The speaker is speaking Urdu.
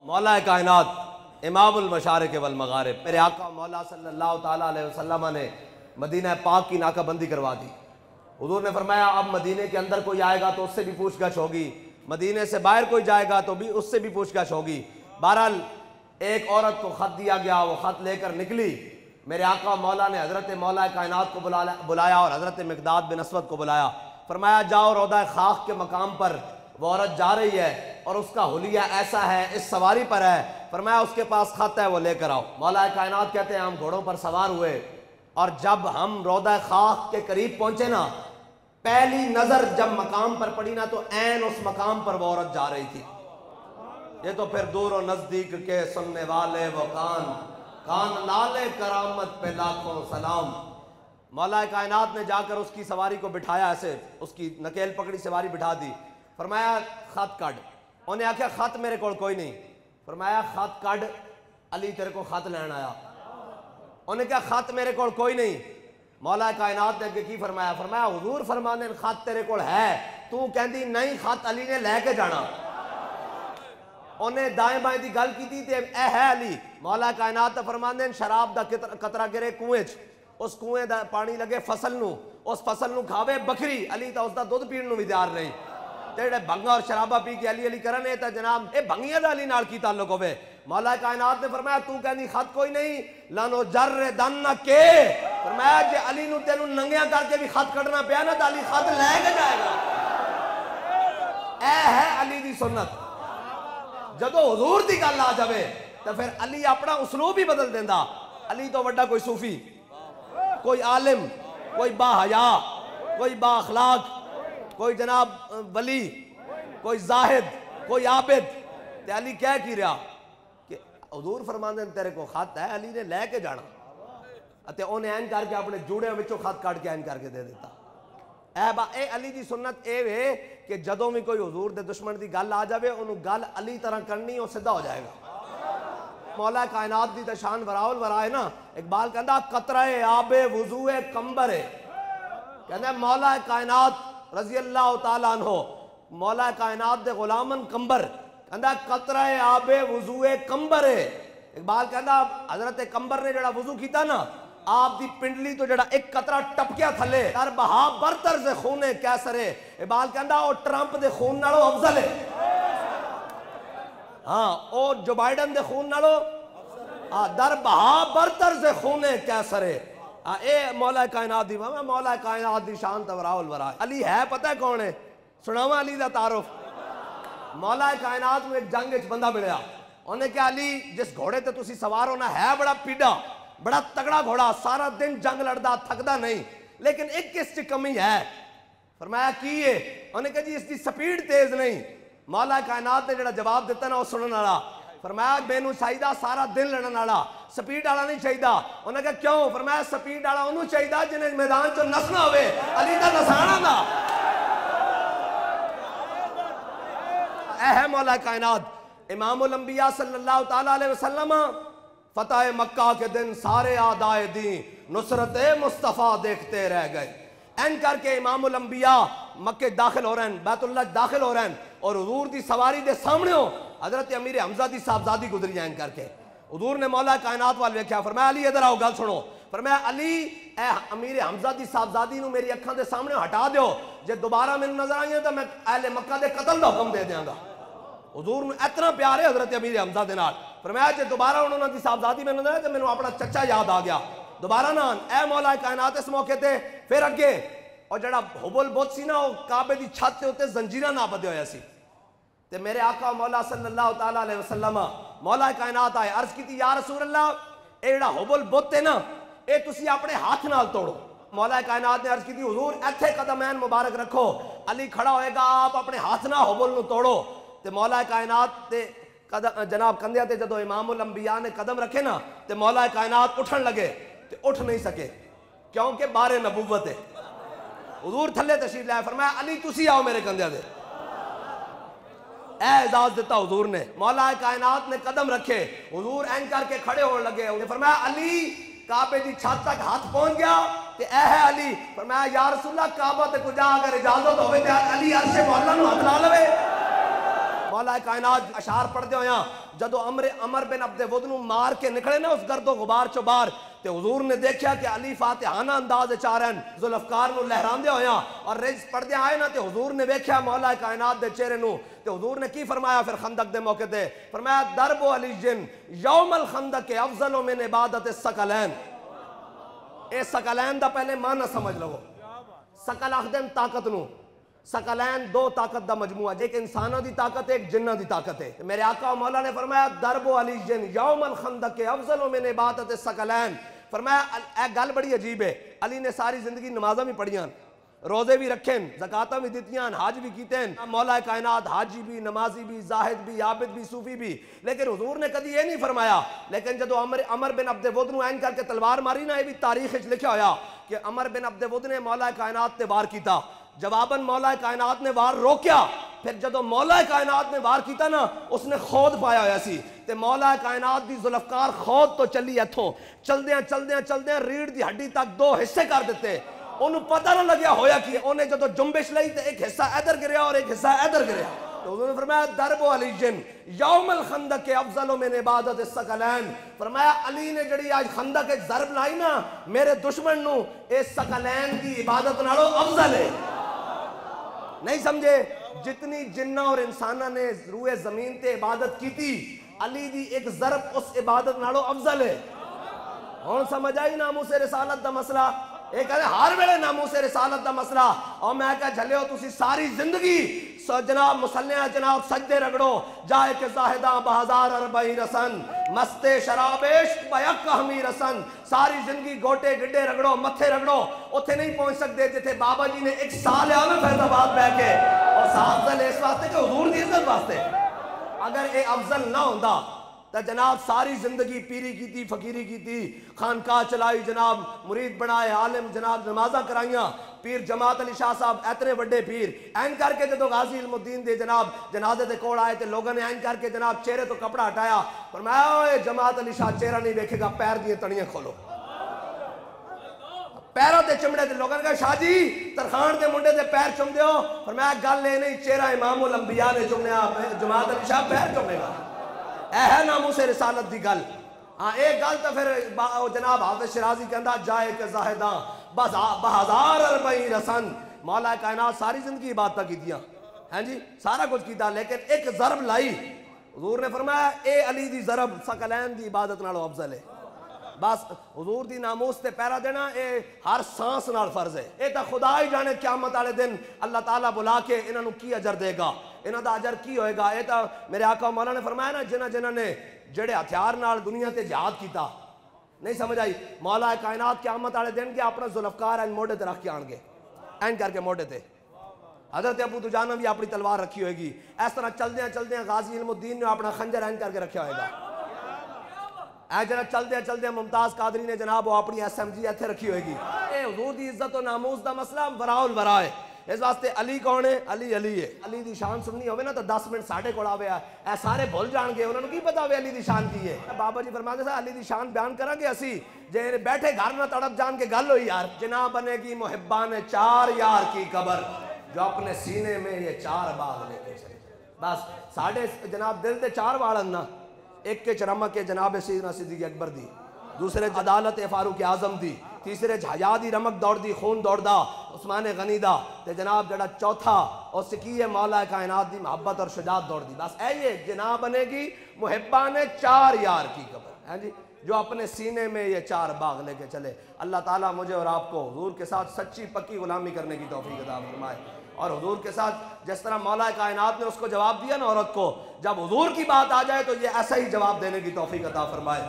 مولا کائنات امام المشارق والمغارب میرے آقا مولا صلی اللہ تعالیٰ علیہ وسلم نے مدینہ پاک کی ناکہ بندی کروا دی۔ حضور نے فرمایا اب مدینے کے اندر کوئی آئے گا تو اس سے بھی پوچھ گچھ ہوگی، مدینے سے باہر کوئی جائے گا تو بھی اس سے بھی پوچھ گچھ ہوگی۔ بہرحال ایک عورت کو خط دیا گیا، وہ خط لے کر نکلی، میرے آقا مولا نے حضرت مولا کائنات کو بلایا اور حضرت مقداد بن اسود کو بلایا، فرمایا جاؤ روضہ خاک کے مقام پر وہ عورت جا رہی ہے اور اس کا حلیہ ایسا ہے، اس سواری پر ہے، فرمایا اس کے پاس خط ہے وہ لے کر آؤ۔ مولا کائنات کہتے ہیں ہم گھوڑوں پر سوار ہوئے اور جب ہم روضہ خاک کے قریب پہنچے نا، پہلی نظر جب مقام پر پڑی نا تو عین اس مقام پر وہ عورت جا رہی تھی۔ یہ تو پھر دور و نزدیک کے سننے والے وہ کان لالے کرامت پہ لاکھوں سلام۔ مولا کائنات نے جا کر اس کی سواری کو بٹھایا، ایسے اس کی نکیل پکڑی سواری بٹھا دی، فرمایا خط کڈ۔ انہیں آکھیا خط میرے کول کوئی نہیں، فرمایا خط کڈ، علی تیرے کو خط لین آیا۔ انہیں کہا خط میرے کول کوئی نہیں۔ مولا کائنات نے کی فرمایا، فرمایا حضور فرمانے خط تیرے کول ہے، تو کہندی نہیں خط علی نے لے کے جانا۔ انہیں دائیں بائیں دی گل کی تھی اے ہے علی۔ مولا کائنات فرمانے شراب دا قطرہ گرے کنویں چ، اس کنویں دا پانی لگے فصل نو، اس فصل نو کھاوے بکری، علی تا اس دا دودھ پین نو بھی تیار نہیں۔ تیرے بھنگا اور شرابہ پی کے علی علی کرنے تا جناب اے بھنگیاں دا علی نال کی تعلق ہوئے۔ مولا کائنات نے فرمایا تو کہنی خط کوئی نہیں، لانو جر دن کے، فرمایا جے علی نو تینو ننگیاں کر کے بھی خط کٹنا پیا نا تا علی خط لے کے جائے گا۔ اے ہے علی دی سنت۔ جدو حضور دی گل آ جاوے تو پھر علی اپنا اسلوب ہی بدل دیندا۔ علی تو وڈا کوئی صوفی، کوئی عالم، کوئی با حیا، کوئی با اخلاق، کوئی جناب ولی، کوئی زاہد، کوئی عابد، تے علی کہہ کی رہا کہ حضور فرماندے ہیں تیرے کو خط ہے، علی نے لے کے جانا، اتے انہیں این کر کے اپنے جوڑے وچوں خط کاٹ کے این کر کے دے دیتا۔ اے علی دی سنت اے وے کہ جدوں بھی کوئی حضور دے دشمن دی گل آ جاوے انہوں گل علی طرح کرنی اور صدہ ہو جائے گا۔ مولا کائنات دی تشان وراول ورائے نا، اقبال کہندا قطرہ آب وضوء کمبر ہے، کہندا مولا کائنات رضی اللہ تعالیٰ عنہ مولا کائنات دے غلامن کمبر، کہندا قطرہ آب وضوء کمبر ہے۔ اقبال کہندا حضرت کمبر نے جڑا وضو کیتا نا، آپ دی پنڈلی تو جڑا ایک قطرہ ٹپکیا تھلے، در بہا برتر سے خونے کیسرے، اقبال کہندا او ٹرمپ دے خون نالو افضل ہے، ہاں او جو بائیڈن دے خون نالو در بہا برتر سے خونے کیسرے۔ اے مولا کائنات دی مولا کائنات دی شان توراول ورا۔ علی ہے پتہ ہے کون ہے؟ سناواں علی دا تعارف۔ مولا کائنات میں ایک جنگ وچ بندہ ملیا، انہیں کہا علی جس گھوڑے تے تسی سوار ہونا ہے بڑا پیڈا، بڑا تگڑا گھوڑا، سارا دن جنگ لڑدا تھکدا نہیں، لیکن ایک اس چ کمی ہے۔ فرمایا کی ہے؟ انہیں کہا جی اس دی سپیڈ تیز نہیں۔ مولا کائنات نے جڑا جواب دیتا نا وہ سنن والا، فرمایا مینوں چاہیدا سارا دن لڑن والا، سپیڈ والا نہیں چاہیدا۔ انہوں نے کہا کیوں؟ فرمایا سپیڈ والا انہوں چاہیدا جنہیں میدان چ نسنا ہوئے، علی دا نسانا دا۔ اے ہے مولا کائنات امام الانبیاء صلی اللہ تعالیٰ علیہ وسلم، فتح مکہ کے دن سارے آدائے دین نصرت مصطفیٰ دیکھتے رہ گئے۔ این کر کے امام الانبیاء مکہ داخل ہو رہے ہیں، بیت اللہ داخل ہو رہے ہیں، اور حضور دی سواری دے سامنے ہو حضرت امیر حمزہ دی صاحبزادی گزری جائیں کر کے۔ حضور نے مولا کائنات والے کیا فرمایا علی ادھر آؤ گل سنو، فرمایا علی اے امیر حمزہ دی صاحبزادی نو میری اکھاں دے سامنے ہٹا دیو، جے دوبارہ میں نظر آئیں تو میں اہل مکہ دے قتل دا حکم دے دیاں گا۔ حضور نے اتنا پیار ہے حضرت امیر حمزہ دے نال، فرمایا جے دوبارہ انہوں نے دی صاحبزادی میں نظر آئے تو میں نے اپنا چچا یاد آ گیا، دوبارہ نہ اے مولا کائنات اس موقع تے پھر اگے اور جڑا حبل بت سی نا وہ کعبے دی چھت تے ہوتے زنجیرہ نہ بدے ہویا سی، تے میرے آقا مولا صلی اللہ تعالیٰ علیہ وسلم مولا کائنات آئے، عرض کی تھی یا رسول اللہ اے جڑا حبل بت ہے نا اے تسی اپنے ہاتھ نال توڑو۔ مولا کائنات نے عرض کی تھی حضور ایتھے قدمین مبارک رکھو، علی کھڑا ہوئے گا آپ اپنے ہاتھ نال حبل نو توڑو۔ تے مولا کائنات تے جناب کندھیا تے جدو امام الانبیاء نے قدم رکھے نا تے مولا کائنات اٹھن لگے تے اٹھ نہیں سکے کیونکہ بار نبوت ہے۔ حضور تھلے تشریف لائے، فرمایا علی تسی آؤ میرے کندھیا دے، اے اعزاز دیتا حضور نے۔ مولا کائنات نے قدم رکھے، حضور این کر کے کھڑے ہونے لگے، انہیں فرمایا علی کعبے دی چھت تک ہاتھ پہنچ گیا تے اے ہے علی، فرمایا یا رسول اللہ کعبہ تے کجا اگر اجازت ہوئے تے علی عرش مولا نو ہاتھ لا لوے۔ مولا کائنات اشعار پڑھ دے ہویا جدو عمر بن عبد ود نو مار کے نکلے نا اس گرد و غبار چو باہر تے حضور نے دیکھیا کہ علی فاتحانہ انداز چارن ذوالفقار نو لہران دے ہویا اور رجز پڑھ دے آئے نا تے حضور نے دیکھیا مولا کائنات دے چہرے نو تے حضور نے کی فرمایا پھر خندق دے موقع تے فرمایا درب علی جن یوم الخندق افضل من عبادت الثقلین. اے ثقلین دا پہلے معنی سمجھ لو. ثقل آخدن طاقت نو. ثقلین دو طاقت دا مجموعہ ایک انسانہ دی طاقت ہے ایک جنہ دی طاقت ہے. میرے آقا و مولا نے فرمایا درب علی جن یوم الخندق افضل من عبادت الثقلین. فرمایا ایک گل بڑی عجیب ہے. علی نے ساری زندگی نمازاں بھی پڑھیاں روزے بھی رکھیں زکاتاں بھی دیتیاں حج بھی کیتیں مولا کائنات حاجی بھی نمازی بھی زاہد بھی عابد بھی صوفی بھی. لیکن حضور نے کدی یہ نہیں فرمایا. لیکن جدو عمر بن عبد ود نو این کر کے تلوار ماری نا یہ بھی تاریخ وچ لکھا ہویا کہ عمر بن عبد ود نے مولا کائنات تے وار کیتا. جواباً مولا کائنات نے وار روکیا. پھر جدو مولا کائنات نے وار کیتا نا اس نے خود پایا ہویا سی تے مولا کائنات دی ذوالفقار خود تو چلی اتھوں چلدیاں ریڑھ دی ہڈی تک دو حصے کر دیتے. انہوں پتہ نہ لگیا ہویا کہ انہیں جدو جنبش لئی تے ایک حصہ ادھر گریا اور ایک حصہ ادھر گریا. تو حضور نے فرمایا درب علی جن یوم الخندق افضل من عبادت الثقلین. فرمایا علی نے جڑی آج خندق ایک ضرب لائی نا میرے دشمن نو اس ثقلین کی عبادت نالو افضل ہے. نہیں سمجھے جتنی جنہ اور انسانہ نے روئے زمین تے عبادت کی تھی علی دی ایک ضرب اس عبادت نالو افضل ہے. ہون سمجھ آئی ناموس رسالت دا مسئلہ. ایک کہتے ہر ویلے ناموس رسالت دا مسئلہ اور میں کہا جھلے ہو تسی ساری زندگی جناب مسلح جناب سجدے رگڑو جائے کہ زاہداں بہزار اربعی رسن مستے شراب عشق بیک ہمی رسن. ساری زندگی گوٹے گڈے رگڑو متھے رگڑو اتھے نہیں پہنچ سکتے جتھے بابا جی نے ایک سال ہے میں فیض آباد بہ کے اور افضل اس واسطے کہ حضور دی عزت واسطے. اگر اے افضل نہ ہوندا تو جناب ساری زندگی پیری کی تھی فقیری کی تھی خانقاہ چلائی جناب مرید بنائے عالم جناب نمازاں کرائیاں پیر جماعت علی شاہ صاحب اتنے بڑے پیر این کر کے جدو غازی علم الدین دے جناب جنازے دے کوڑ آئے تھے لوگوں نے این کر کے جناب چہرے تو کپڑا ہٹایا فرمایا اوے جماعت علی شاہ چہرہ نہیں دیکھے گا پیر دیے تڑیاں کھولو. پیروں دے چمڑے دے لوگوں نے کہا شاہ جی ترخان دے منڈے دے پیر چم دیو. فرمایا گل لے نہیں چہرہ امام الانبیاء نے چمنے جماعت علی شاہ پیر چمنے گا. اے ہے ناموس رسالت دی گل. ہاں ایک گل تو پھر جناب حافظ شرازی کہندا جائے کہ زاہداں بہزار اربعی رسن. مولا کائنات ساری زندگی عبادت کی دیا ہیں جی سارا کچھ کیتا لیکن ایک ضرب لائی. حضور نے فرمایا اے علی دی ضرب ثقلین دی عبادت نالو افضل ہے. بس حضور دی ناموس تے پیرا دینا اے ہر سانس نال فرض ہے. اے تا خدا ہی جانے قیامت والے دن اللہ تعالیٰ بلا کے انہاں نو کی اجر دے گا انہاں دا اجر کی ہوئے گا. اے تا میرے آقا مولا نے فرمایا نا جنہاں نے جڑے ہتھیار نال دنیا تے جہاد کیتا نہیں سمجھ آئی مولا کائنات قیامت والے دن کے اپنا ذوالفقار این موڑے تے رکھ کے آن گے این کر کے موڑے تے. حضرت ابو دجانہ بھی اپنی تلوار رکھی ہوئے گی. اس طرح چلدیاں غازی علم الدین نے اپنا خنجر این کر کے رکھا ہوئے گا. اے جناب چلدیاں ممتاز قادری نے جناب وہ اپنی ایس ایم جی ایتھے رکھی ہوئے گی. اے حضور دی عزت و ناموس دا مسئلہ وراء الورا ہے. اس واسطے علی کون ہے علی ہے. علی دی شان سننی ہوئے نا تو 10 منٹ ساڑھے کوڑا ہوئے اے سارے بھول جان گے انہوں نے کی پتا ہوئے علی دی شان کی ہے. بابا جی فرماتے تھے علی دی شان بیان کریں گے اسی جے بیٹھے گھر نہ تڑپ جان کے گل ہوئی یار. جناب بنے گی محبان 4 یار کی قبر جو اپنے سینے میں یہ 4 باغ لے کے چلے. بس ساڑھے جناب دل دے 4 والن نا ایک کے چرمہ کے جناب سیدنا صدیق اکبر دی دوسرے عدالت فاروق اعظم دی تیسرے حیا دی رمک دوڑ دی خون دوڑ دا عثمان غنی دا تے جناب جڑا چوتھا اور سکیے مولا کائنات دی محبت اور شجاعت دوڑ دی. بس اے یہ جناب بنے گی محبان 4 یار کی قبر ہیں جی جو اپنے سینے میں یہ 4 باغ لے کے چلے. اللہ تعالیٰ مجھے اور آپ کو حضور کے ساتھ سچی پکی غلامی کرنے کی توفیق عطا فرمائے اور حضور کے ساتھ جس طرح مولا کائنات نے اس کو جواب دیا نا عورت کو جب حضور کی بات آ جائے تو یہ ایسا ہی جواب دینے کی توفیق عطا فرمائے.